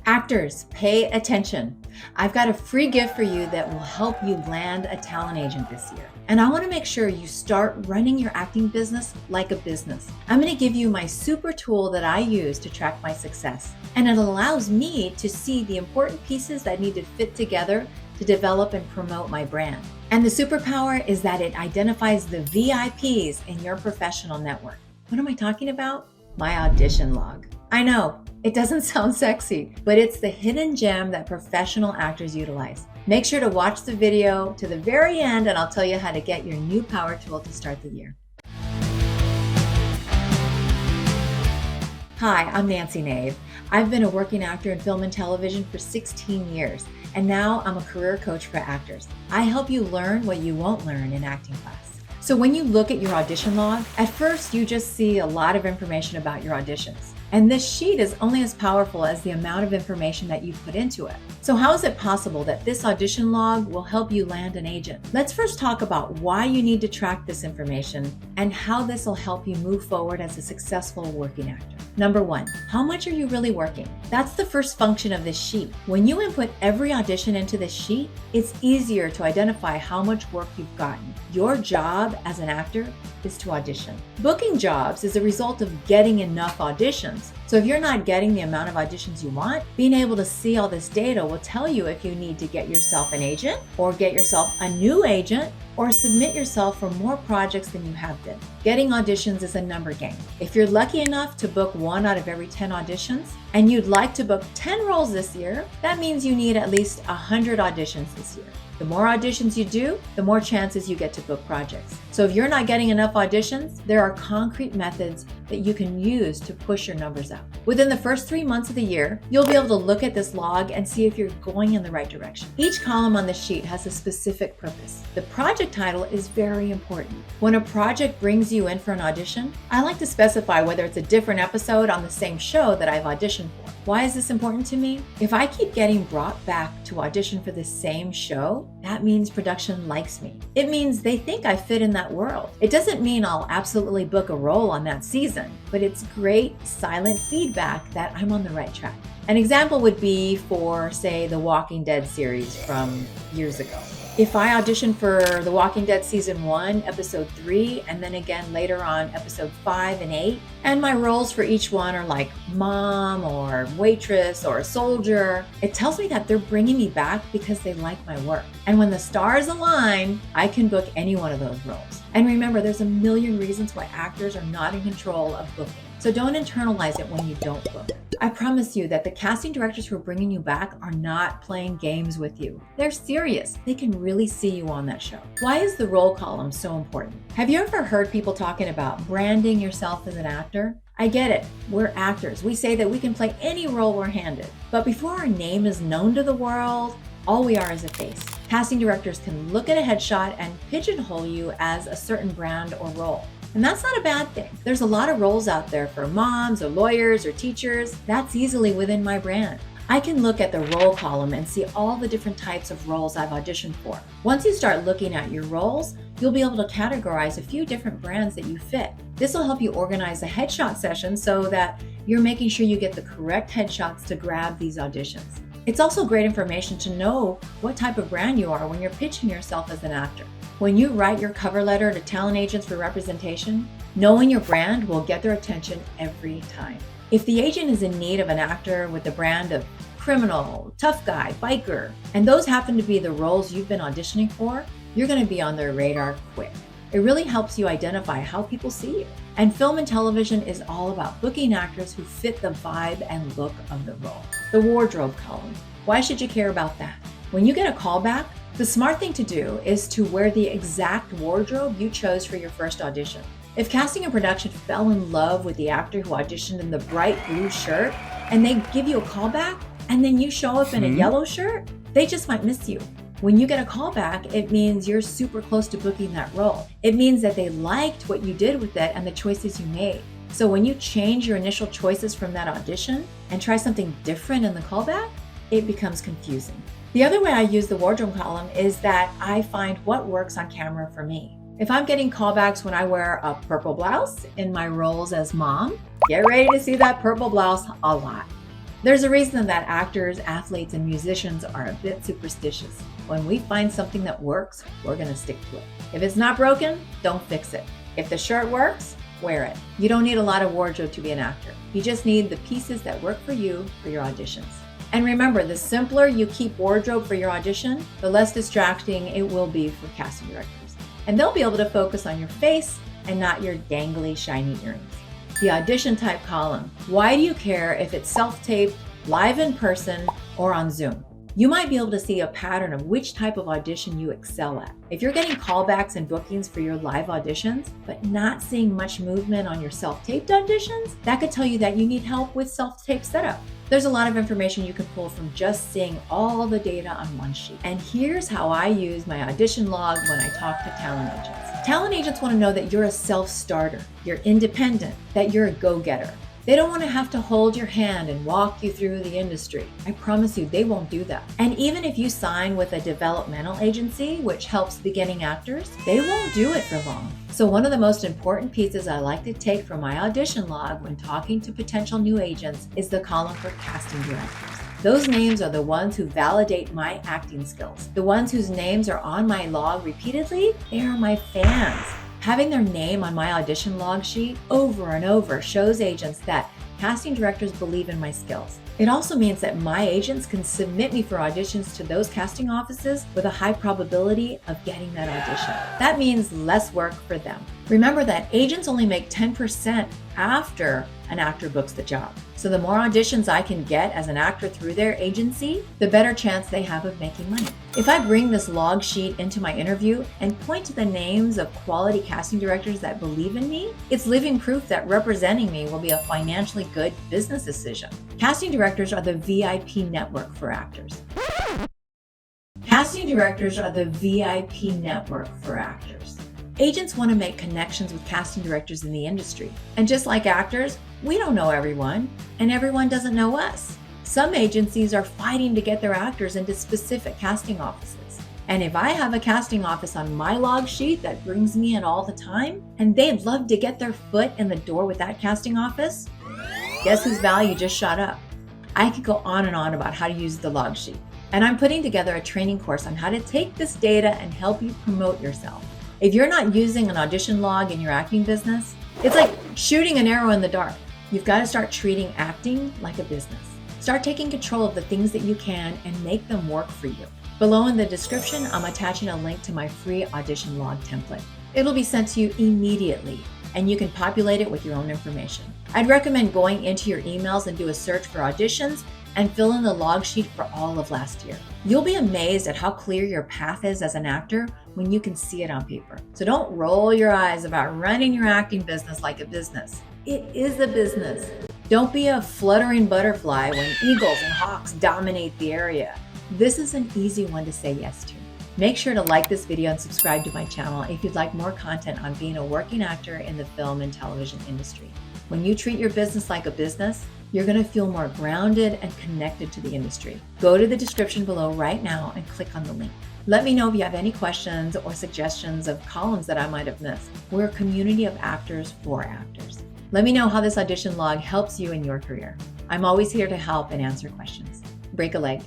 Actors, pay attention. I've got a free gift for you that will help you land a talent agent this year. And I want to make sure you start running your acting business like a business. I'm going to give you my super tool that I use to track my success. And it allows me to see the important pieces that need to fit together to develop and promote my brand. And the superpower is that it identifies the VIPs in your professional network. What am I talking about? My audition log. I know, it doesn't sound sexy, but it's the hidden gem that professional actors utilize. Make sure to watch the video to the very end and I'll tell you how to get your new power tool to start the year. Hi, I'm Nancy Nave. I've been a working actor in film and television for 16 years, and now I'm a career coach for actors. I help you learn what you won't learn in acting class. So when you look at your audition log, at first you just see a lot of information about your auditions. And this sheet is only as powerful as the amount of information that you put into it. So how is it possible that this audition log will help you land an agent? Let's first talk about why you need to track this information and how this will help you move forward as a successful working actor. Number one, how much are you really working? That's the first function of this sheet. When you input every audition into this sheet, it's easier to identify how much work you've gotten. Your job as an actor is to audition. Booking jobs is a result of getting enough auditions. So if you're not getting the amount of auditions you want, being able to see all this data will tell you if you need to get yourself an agent or get yourself a new agent or submit yourself for more projects than you have been. Getting auditions is a number game. If you're lucky enough to book 1 out of every 10 auditions and you'd like to book 10 roles this year, that means you need at least 100 auditions this year. The more auditions you do, the more chances you get to book projects. So if you're not getting enough auditions, there are concrete methods that you can use to push your numbers up. Within the first 3 months of the year, you'll be able to look at this log and see if you're going in the right direction. Each column on the sheet has a specific purpose. The project title is very important. When a project brings you in for an audition, I like to specify whether it's a different episode on the same show that I've auditioned for. Why is this important to me? If I keep getting brought back to audition for the same show, that means production likes me. It means they think I fit in that world. It doesn't mean I'll absolutely book a role on that season, but it's great silent feedback that I'm on the right track. An example would be for, say, the Walking Dead series from years ago. If I audition for The Walking Dead Season 1, Episode 3, and then again later on Episode 5 and 8, and my roles for each one are like mom or waitress or soldier, it tells me that they're bringing me back because they like my work. And when the stars align, I can book any one of those roles. And remember, there's a million reasons why actors are not in control of booking. So don't internalize it when you don't book. I promise you that the casting directors who are bringing you back are not playing games with you. They're serious. They can really see you on that show. Why is the role column so important? Have you ever heard people talking about branding yourself as an actor? I get it. We're actors. We say that we can play any role we're handed. But before our name is known to the world, all we are is a face. Casting directors can look at a headshot and pigeonhole you as a certain brand or role. And that's not a bad thing. There's a lot of roles out there for moms or lawyers or teachers. That's easily within my brand. I can look at the role column and see all the different types of roles I've auditioned for. Once you start looking at your roles, you'll be able to categorize a few different brands that you fit. This will help you organize a headshot session so that you're making sure you get the correct headshots to grab these auditions. It's also great information to know what type of brand you are when you're pitching yourself as an actor. When you write your cover letter to talent agents for representation, knowing your brand will get their attention every time. If the agent is in need of an actor with the brand of criminal, tough guy, biker, and those happen to be the roles you've been auditioning for, you're going to be on their radar quick. It really helps you identify how people see you. And film and television is all about booking actors who fit the vibe and look of the role. The wardrobe column. Why should you care about that? When you get a callback, the smart thing to do is to wear the exact wardrobe you chose for your first audition. If casting and production fell in love with the actor who auditioned in the bright blue shirt and they give you a callback and then you show up in a yellow shirt, they just might miss you. When you get a callback, it means you're super close to booking that role. It means that they liked what you did with it and the choices you made. So when you change your initial choices from that audition and try something different in the callback, it becomes confusing. The other way I use the wardrobe column is that I find what works on camera for me. If I'm getting callbacks when I wear a purple blouse in my roles as mom, get ready to see that purple blouse a lot. There's a reason that actors, athletes, and musicians are a bit superstitious. When we find something that works, we're going to stick to it. If it's not broken, don't fix it. If the shirt works, wear it. You don't need a lot of wardrobe to be an actor. You just need the pieces that work for you for your auditions. And remember, the simpler you keep wardrobe for your audition, the less distracting it will be for casting directors. And they'll be able to focus on your face and not your dangly, shiny earrings. The audition type column. Why do you care if it's self-taped, live in person, or on Zoom? You might be able to see a pattern of which type of audition you excel at. If you're getting callbacks and bookings for your live auditions, but not seeing much movement on your self-taped auditions, that could tell you that you need help with self-tape setup. There's a lot of information you can pull from just seeing all the data on one sheet. And here's how I use my audition log when I talk to talent agents. Talent agents want to know that you're a self-starter, you're independent, that you're a go-getter. They don't want to have to hold your hand and walk you through the industry. I promise you, they won't do that. And even if you sign with a developmental agency, which helps beginning actors, they won't do it for long. So one of the most important pieces I like to take from my audition log when talking to potential new agents is the column for casting directors. Those names are the ones who validate my acting skills. The ones whose names are on my log repeatedly, they are my fans. Having their name on my audition log sheet over and over shows agents that casting directors believe in my skills. It also means that my agents can submit me for auditions to those casting offices with a high probability of getting that audition. That means less work for them. Remember that agents only make 10% after an actor books the job. So the more auditions I can get as an actor through their agency, the better chance they have of making money. If I bring this log sheet into my interview and point to the names of quality casting directors that believe in me, it's living proof that representing me will be a financially good business decision. Casting directors are the VIP network for actors. Casting directors are the VIP network for actors. Agents want to make connections with casting directors in the industry. And just like actors, we don't know everyone, and everyone doesn't know us. Some agencies are fighting to get their actors into specific casting offices. And if I have a casting office on my log sheet that brings me in all the time, and they'd love to get their foot in the door with that casting office, guess whose value just shot up? I could go on and on about how to use the log sheet. And I'm putting together a training course on how to take this data and help you promote yourself. If you're not using an audition log in your acting business, it's like shooting an arrow in the dark. You've got to start treating acting like a business. Start taking control of the things that you can and make them work for you. Below in the description, I'm attaching a link to my free audition log template. It'll be sent to you immediately, and you can populate it with your own information. I'd recommend going into your emails and do a search for auditions and fill in the log sheet for all of last year. You'll be amazed at how clear your path is as an actor when you can see it on paper. So don't roll your eyes about running your acting business like a business. It is a business. Don't be a fluttering butterfly when eagles and hawks dominate the area. This is an easy one to say yes to. Make sure to like this video and subscribe to my channel if you'd like more content on being a working actor in the film and television industry. When you treat your business like a business, you're going to feel more grounded and connected to the industry. Go to the description below right now and click on the link. Let me know if you have any questions or suggestions of columns that I might have missed. We're a community of actors for actors. Let me know how this audition log helps you in your career. I'm always here to help and answer questions. Break a leg.